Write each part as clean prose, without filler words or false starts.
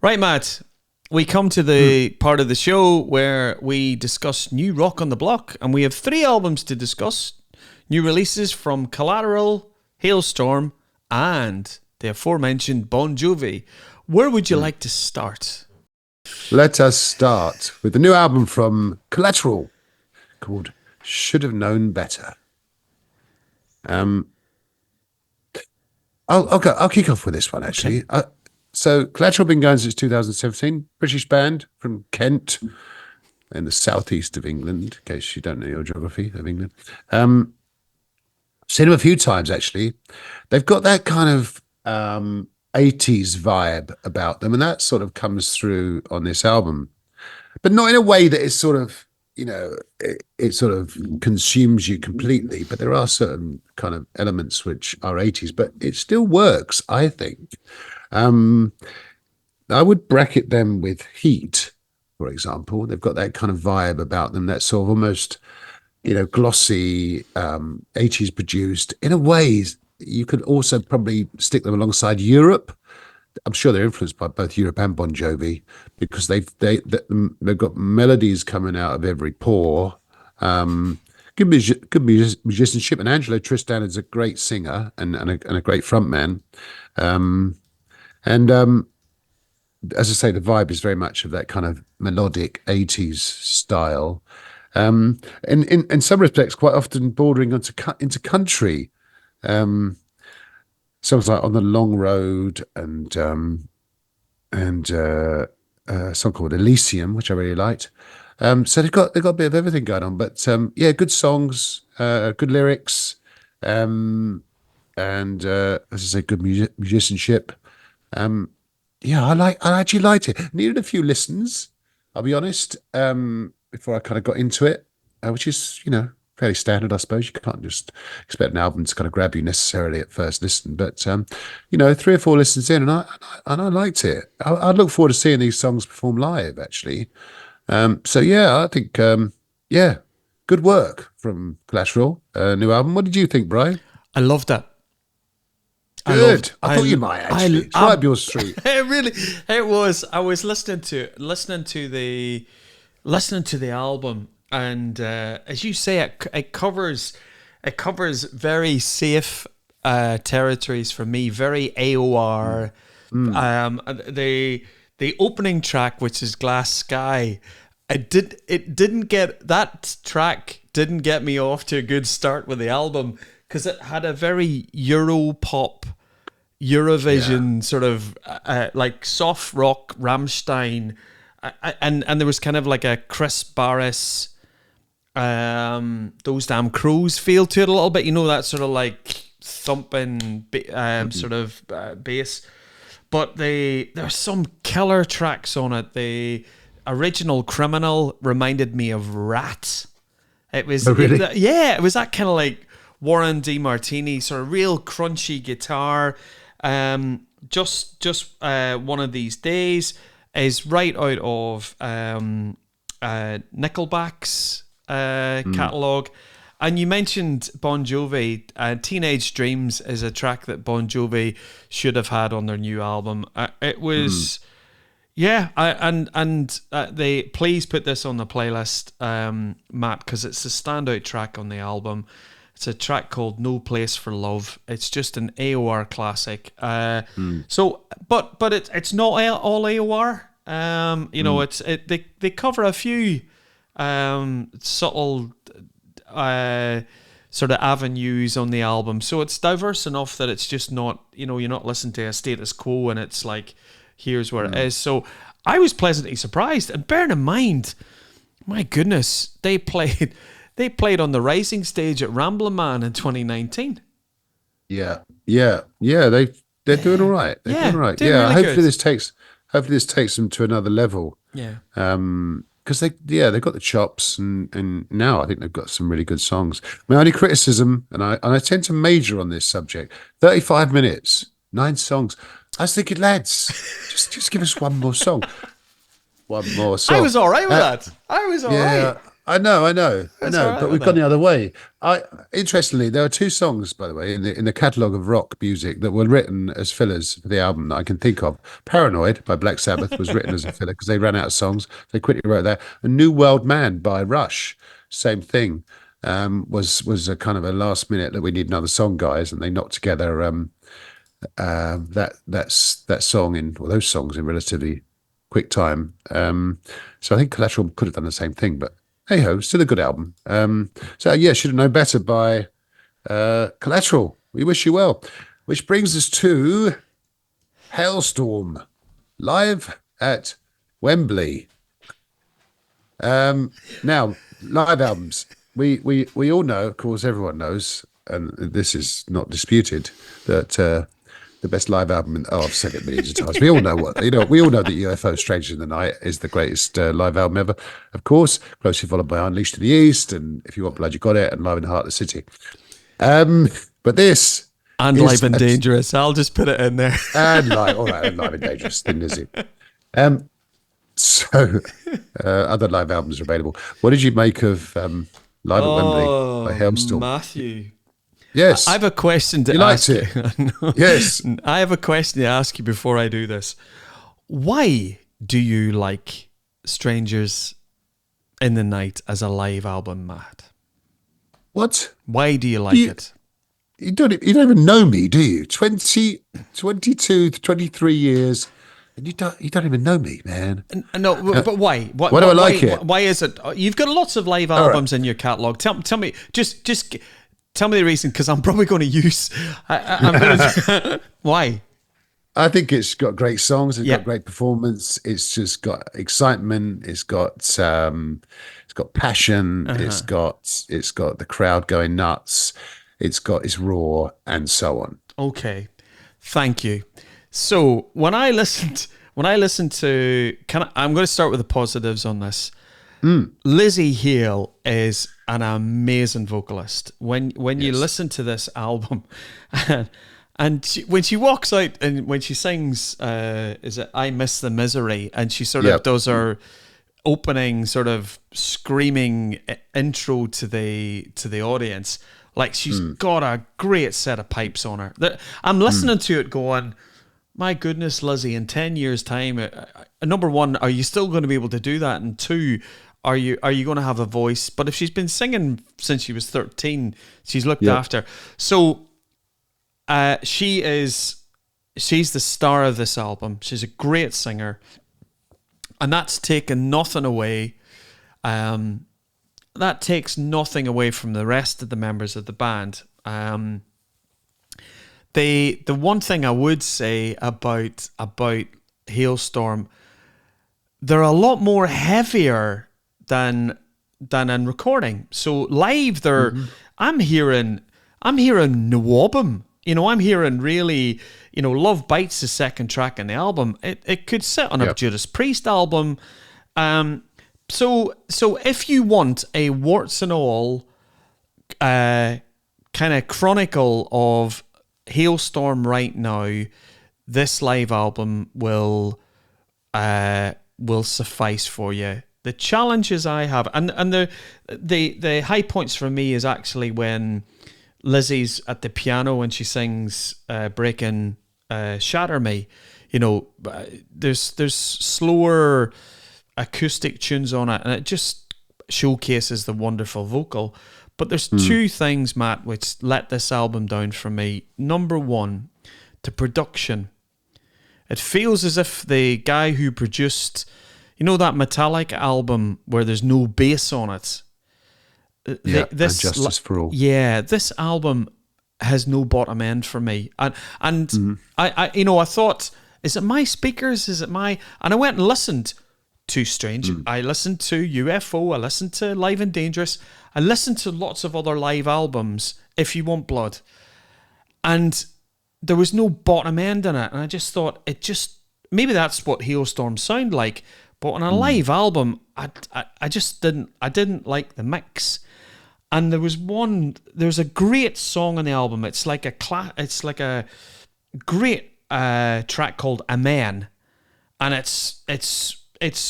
Right, Matt. We come to the part of the show where we discuss new rock on the block, and we have 3 albums to discuss. New releases from Collateral, Halestorm, and the aforementioned Bon Jovi. Where would you like to start? Let us start with the new album from Collateral called Should Have Known Better. I'll kick off with this one, actually. Okay. So Collateral been going since 2017, British band from Kent in the southeast of England, in case you don't know your geography of England. Seen them a few times, actually. They've got that kind of 80s vibe about them, and that sort of comes through on this album, but not in a way that is sort of, it sort of consumes you completely. But there are certain kind of elements which are 80s, but it still works, I think. I would bracket them with Heat, for example. They've got that kind of vibe about them, that sort of almost, glossy, 80s produced. In a way, you could also probably stick them alongside Europe. I'm sure they're influenced by both Europe and Bon Jovi, because they've got melodies coming out of every pore. Good musicianship, and Angelo Tristan is a great singer and a great frontman. And as I say, the vibe is very much of that kind of melodic 80s style. And in some respects, quite often bordering into country. Songs like On the Long Road and a song called Elysium, which I really liked. So they've got a bit of everything going on. But yeah, good songs, good lyrics, and as I say, good musicianship. Yeah, I actually liked it. Needed a few listens, I'll be honest, before I kind of got into it, which is, fairly standard, I suppose. You can't just expect an album to kind of grab you necessarily at first listen. But, 3 or 4 listens in, and I liked it. I look forward to seeing these songs perform live, actually. So, yeah, I think, good work from Collateral, new album. What did you think, Brian? I loved it. Good. I thought you might, actually. It's right up your street. It was. I was listening to the album, and as you say, it covers very safe territories for me. Very AOR. The opening track, which is Glass Sky, that track didn't get me off to a good start with the album, because it had a very Europop, Eurovision sort of like soft rock Rammstein, and there was kind of like a Chris Barris, Those Damn Crows feel to it a little bit. That sort of like thumping sort of bass. But there's some killer tracks on it. The original Criminal reminded me of Rat. It was really? It was that kind of like Warren DeMartini sort of real crunchy guitar. Just One of These Days is right out of Nickelback's catalogue. And you mentioned Bon Jovi. Teenage Dreams is a track that Bon Jovi should have had on their new album. It was, they please put this on the playlist, Matt, because it's a standout track on the album. It's a track called No Place for Love. It's just an AOR classic. So, but it's not all AOR. They cover a few subtle sort of avenues on the album. So it's diverse enough that it's just not, you're not listening to a status quo and it's like, here's where it is. So I was pleasantly surprised. And bearing in mind, my goodness, they played on the Rising stage at Ramblin' Man in 2019. Yeah. They're doing all right. They're doing all right. Doing really hopefully good. this takes them to another level. Yeah. Because they've got the chops, and now I think they've got some really good songs. My only criticism, and I tend to major on this subject: 35 minutes, 9 songs. I was thinking, lads, just give us one more song. One more song. I was all right with that. I was all right. I know. It's all right But with we've gone that. the other way. Interestingly, there are two songs, by the way, in the catalogue of rock music that were written as fillers for the album that I can think of. "Paranoid" by Black Sabbath was written as a filler because they ran out of songs. They quickly wrote that. "And New World Man" by Rush, same thing. Was a kind of a last minute that we need another song, guys, and they knocked together that song in or those songs in relatively quick time. So I think Collateral could have done the same thing, but hey ho, still a good album. So yeah, should have known better by Collateral. We wish you well. Which brings us to Halestorm live at Wembley. Now, live albums. We all know, of course, everyone knows, and this is not disputed, that the best live album. I've said it millions of times. We all know we all know that UFO Stranger in the Night is the greatest live album ever. Of course, closely followed by Unleashed in the East, and If You Want Blood, You Got It, and Live in the Heart of the City. But this And is Live and Dangerous. I'll just put it in there. and live, all right, and Live and Dangerous, didn't is it? So other live albums are available. What did you make of Live at Wembley by Oh, Halestorm? Matthew. I Yes, have a question to you liked ask you. it. Yes. I have a question to ask you before I do this. Why do you like Strangers in the Night as a live album, Matt? What? Why do you like it? You don't even know me, do you? 23 years, and you don't even know me, man. No, but why? Why do I like it? Why is it? You've got lots of live All right. albums in your catalog. Tell me, just tell me the reason, because I'm probably going to use. I'm going to. Why? I think it's got great songs. It's Yeah. got great performance. It's just got excitement. It's got passion. It's got the crowd going nuts. It's raw and so on. Okay, thank you. So when I listened to, I'm going to start with the positives on this. Lizzie Hale is an amazing vocalist. When you listen to this album, and when she walks out and when she sings, is it "I Miss the Misery," and she sort of does her opening sort of screaming intro to the audience. Like, she's got a great set of pipes on her. I'm listening to it going, my goodness, Lizzie, in 10 years' time, number one, are you still going to be able to do that? And two, are you going to have a voice? But if she's been singing since she was 13, she's looked after. So she's the star of this album. She's a great singer. And that's taken nothing away. That takes nothing away from the rest of the members of the band. The one thing I would say about Halestorm, they're a lot more heavier than in recording. So live, they're I'm hearing Nawabum. I'm hearing really, Love Bites, the second track in the album. It could sit on a Judas Priest album. So if you want a warts and all kind of chronicle of Halestorm right now, this live album will suffice for you. The challenges I have, and the high points for me is actually when Lizzie's at the piano and she sings "Breaking Shatter Me." There's slower acoustic tunes on it, and it just showcases the wonderful vocal. But there's two things, Matt, which let this album down for me. Number one, the production. It feels as if the guy who produced, that Metallica album where there's no bass on it. This Justice for All. Yeah, this album has no bottom end for me. And I thought, is it my speakers? Is it my... And I went and listened to Strange. I listened to UFO. I listened to Live and Dangerous. I listened to lots of other live albums, If You Want Blood. And there was no bottom end in it. And I just thought, maybe that's what Halestorm sound like. But on a live album, I just didn't like the mix. And there's a great song on the album. It's like a great track called Amen. And it's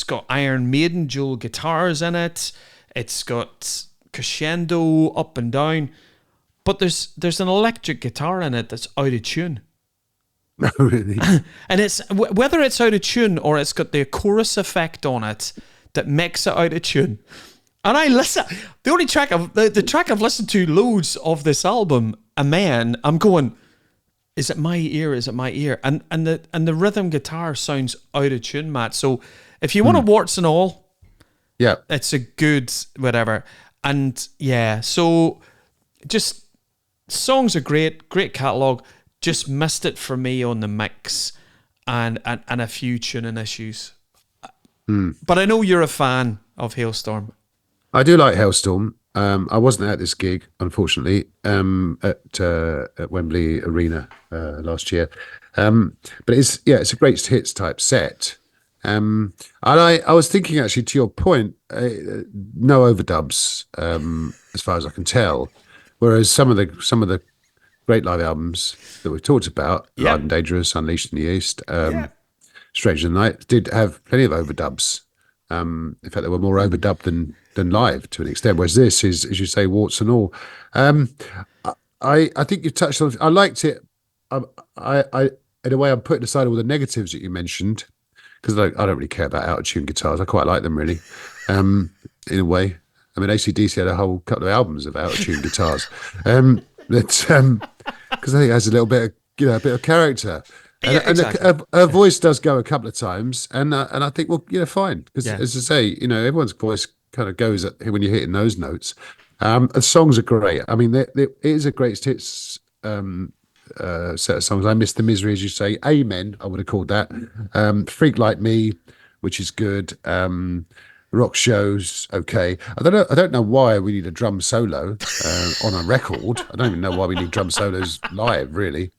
got Iron Maiden dual guitars in it. It's got crescendo up and down, but there's an electric guitar in it that's out of tune. Oh, really? And it's whether it's out of tune or it's got the chorus effect on it that makes it out of tune. And I listen. The only track the track I've listened to loads of this album, Amen. I'm going, is it my ear? Is it my ear? And the rhythm guitar sounds out of tune, Matt. So if you want a warts and all, Yeah. it's a good whatever. And yeah, so just songs are great catalogue. Just missed it for me on the mix and a few tuning issues. But I know you're a fan of Halestorm. I do like Halestorm. I wasn't at this gig, unfortunately, at Wembley Arena last year. But it's a great hits type set. And I was thinking, actually, to your point, no overdubs, as far as I can tell. Whereas some of the great live albums that we've talked about, Live and Dangerous, Unleashed in the East, Stranger Than Night, did have plenty of overdubs. In fact, there were more overdubbed than live to an extent. Whereas this is, as you say, warts and all. I think you've touched on. I liked it. I in a way, I'm putting aside all the negatives that you mentioned because I don't really care about out of tune guitars. I quite like them, really. In a way, I mean, AC/DC had a whole couple of albums of out of tune guitars. Because I think it has a little bit of a bit of character. And, exactly. her voice does go a couple of times, and I think, well, fine. Because as I say, everyone's voice kind of goes when you're hitting those notes. The songs are great. I mean, it is a great hits set of songs. I Miss the Misery, as you say. Amen, I would have called that. Freak Like Me, which is good. Rock Shows, okay. I don't know why we need a drum solo on a record. I don't even know why we need drum solos live, really.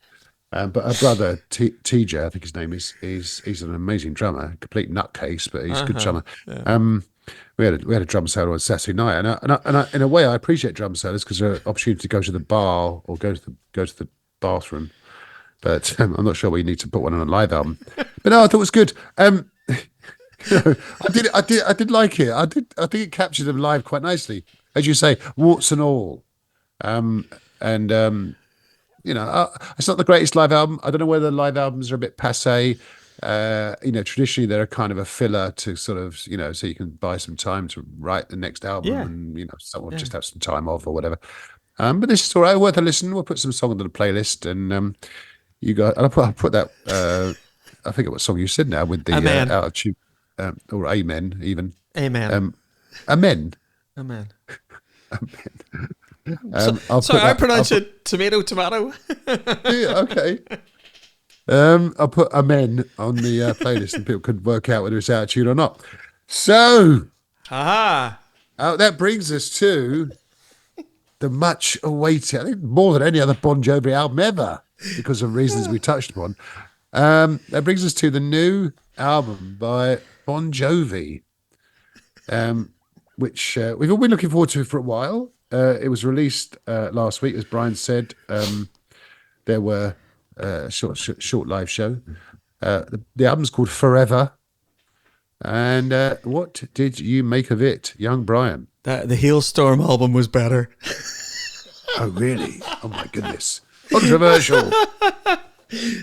But her brother TJ, I think his name is, he's an amazing drummer, complete nutcase, but he's a good drummer. Yeah. We had a drum solo on Saturday night, and I in a way I appreciate drum solos because they're an opportunity to go to the bar or go to the bathroom. But I'm not sure we need to put one on a live album. But no, I thought it was good. I did like it. I think it captured them live quite nicely, as you say, warts and all. It's not the greatest live album. I don't know whether live albums are a bit passé. Traditionally they're kind of a filler to sort of, so you can buy some time to write the next album and, someone just have some time off or whatever. But this is all right, worth a listen. We'll put some song onto the playlist and you guys, I'll put that, I forget what song you said now with the out of tune, or Amen even. Amen. Amen. Amen. I pronounce it tomato. Yeah, okay. I'll put Amen on the playlist and people could work out whether it's out of tune or not. So, that brings us to the much awaited, I think more than any other Bon Jovi album ever, because of reasons we touched upon. That brings us to the new album by Bon Jovi, which we've all been looking forward to for a while. It was released last week, as Brian said. There were a short live show. The album's called Forever. And what did you make of it, young Brian? The Halestorm album was better. Oh, really? Oh, my goodness. Controversial.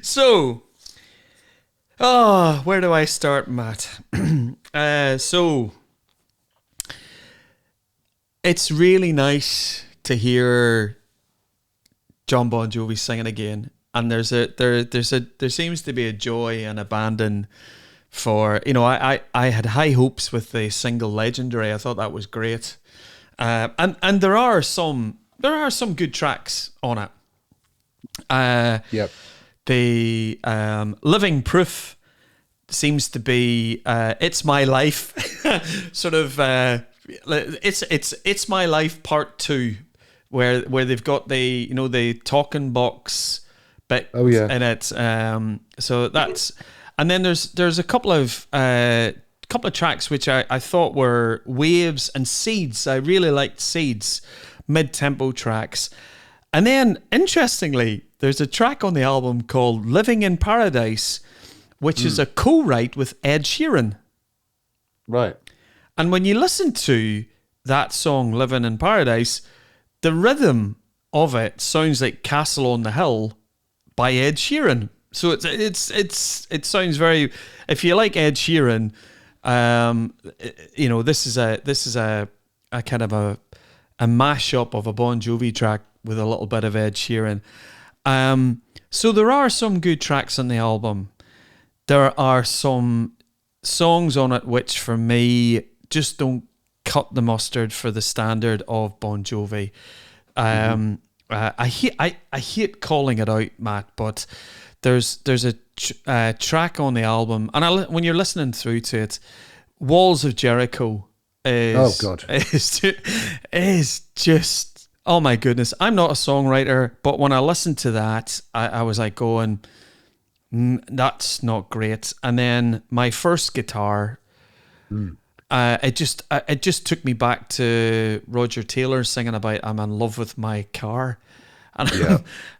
So, where do I start, Matt? So, it's really nice to hear John Bon Jovi singing again, and there seems to be a joy and abandon for, I had high hopes with the single Legendary. I thought that was great, and there are some good tracks on it. Yep. The Living Proof seems to be It's My Life, sort of. It's My Life Part 2, where they've got the talking box bit in it. So that's, and then there's a couple of tracks which I thought were Waves and Seeds. I really liked Seeds, mid-tempo tracks. And then interestingly, there's a track on the album called Living in Paradise, which is a co-write with Ed Sheeran. Right. And when you listen to that song "Living in Paradise," the rhythm of it sounds like "Castle on the Hill" by Ed Sheeran. So it sounds very. If you like Ed Sheeran, this is a kind of a mashup of a Bon Jovi track with a little bit of Ed Sheeran. So there are some good tracks on the album. There are some songs on it which, for me, just don't cut the mustard for the standard of Bon Jovi. I hate calling it out, Matt, but there's a track on the album, and when you're listening through to it, "Walls of Jericho" Oh is God. is just, oh my goodness. I'm not a songwriter, but when I listened to that, I was like going, that's not great. And then my first guitar, it just took me back to Roger Taylor singing about "I'm in love with my car," and Yeah.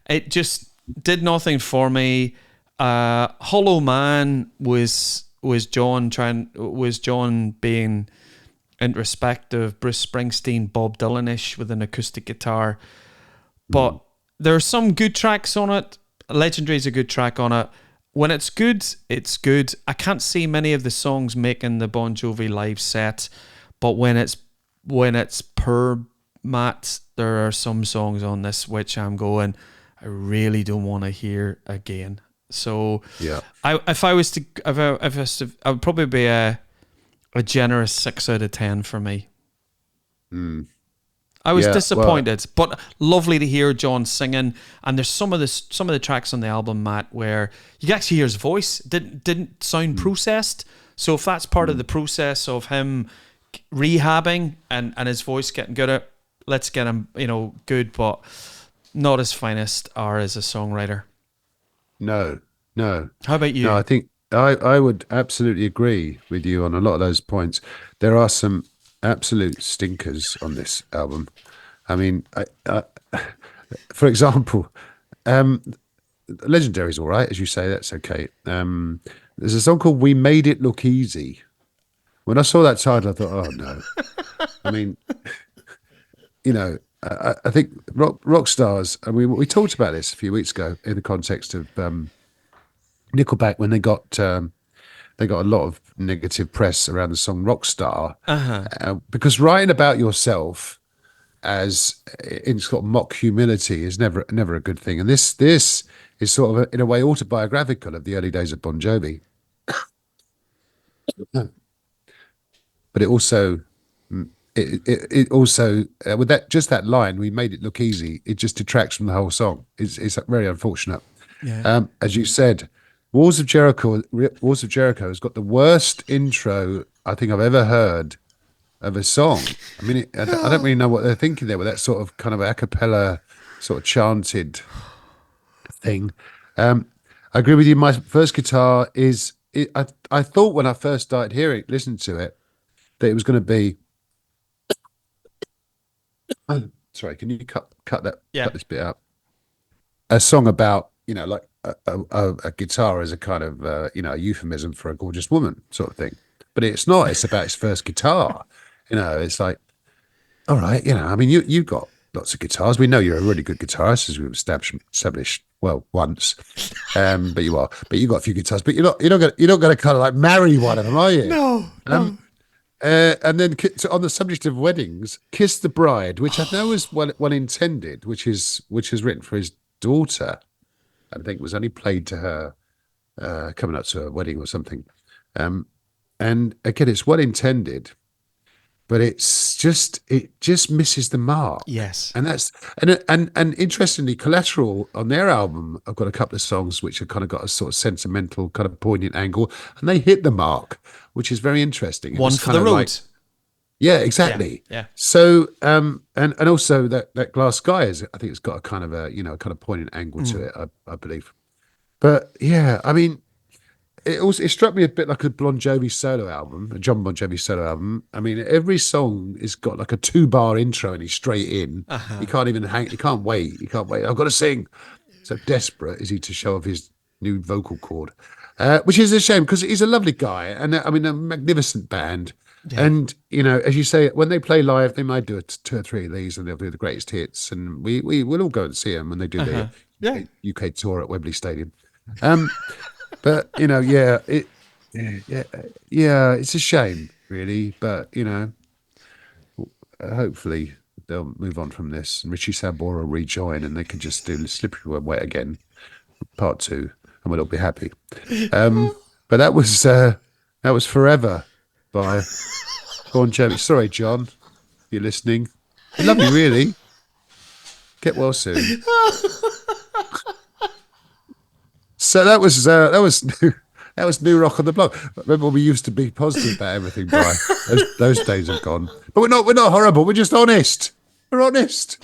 it just did nothing for me. Hollow Man was John being introspective, Bruce Springsteen, Bob Dylan-ish with an acoustic guitar. But there are some good tracks on it. Legendary is a good track on it. When it's good, it's good. I can't see many of the songs making the Bon Jovi live set, but when it's per Matt, there are some songs on this which I'm going, I really don't want to hear again. So, Yeah. if I was to, I would probably be a generous 6 out of 10 for me. I was Yeah. Well, disappointed, but lovely to hear John singing. And there's some of the tracks on the album, Matt, where you can actually hear his voice didn't sound processed. So if that's part of the process of him rehabbing and his voice getting good at, let's get him, good, but not his finest hour as a songwriter. no, no, How about no. I you? think I would absolutely agree with you on a lot of those points. There are some absolute stinkers on this album. I mean, for example, um, Legendary's all right, as you say. That's okay. There's a song called "We Made It Look Easy." When I saw that title, I thought, "Oh no!" I mean, I think rock stars. I mean, we talked about this a few weeks ago in the context of Nickelback when they got a lot of negative press around the song "Rockstar," Uh-huh. because writing about yourself as in sort of mock humility is never a good thing. And this is sort of in a way autobiographical of the early days of Bon Jovi, but it also it also with that line, "We made it look easy," it just detracts from the whole song. It's very unfortunate. Yeah. As you said, Walls of Jericho has got the worst intro I think I've ever heard of a song. I mean, I don't really know what they're thinking there with that sort of kind of a cappella, sort of chanted thing. Um, I agree with you. My first guitar is. I thought when I first started listening to it, that it was going to be. Sorry, can you Yeah. cut this bit out? A song about like a guitar as a kind of a euphemism for a gorgeous woman sort of thing, but it's not. It's about his first guitar. It's like, all right, I mean, you've got lots of guitars. We know you're a really good guitarist, as we've established well once. But you are. But you've got a few guitars. But you're not gonna kind of like marry one of them, are you? No, no. And then so on the subject of weddings, "Kiss the Bride," which I know is well intended, which is written for his daughter. I think was only played to her coming up to a wedding or something. Um, and again, it's well intended, but it just misses the mark. Yes. And that's and interestingly, Collateral on their album, I've got a couple of songs which have kind of got a sort of sentimental, kind of poignant angle, and they hit the mark, which is very interesting. It One was for kind the of like, road. yeah, Yeah. exactly. Yeah. So and also that Glass Sky is, I think it's got a kind of kind of poignant angle to it, I believe. But yeah, I mean, it struck me a bit like a Bon Jovi solo album, a John Bon Jovi solo album. I mean, every song has got like a 2-bar intro and he's straight in. He Uh-huh. can't even hang. He can't wait. He can't wait. I've got to sing. So desperate is he to show off his new vocal cord, which is a shame because he's a lovely guy and I mean a magnificent band. Yeah. And as you say, when they play live, they might do two or three of these, and they'll do the greatest hits, and we will all go and see them when they do their Yeah. UK tour at Wembley Stadium. But yeah, yeah, it's a shame, really. But hopefully they'll move on from this, and Richie Sambora will rejoin, and they can just do Slippery When Wet again, part 2, and we'll all be happy. But that was Forever by Bon Jovi. Sorry, John, if you're listening. We love you, really. Get well soon. So that was new rock on the block. Remember when we used to be positive about everything, Bri? Those days have gone. But we're not horrible. We're just honest. We're honest.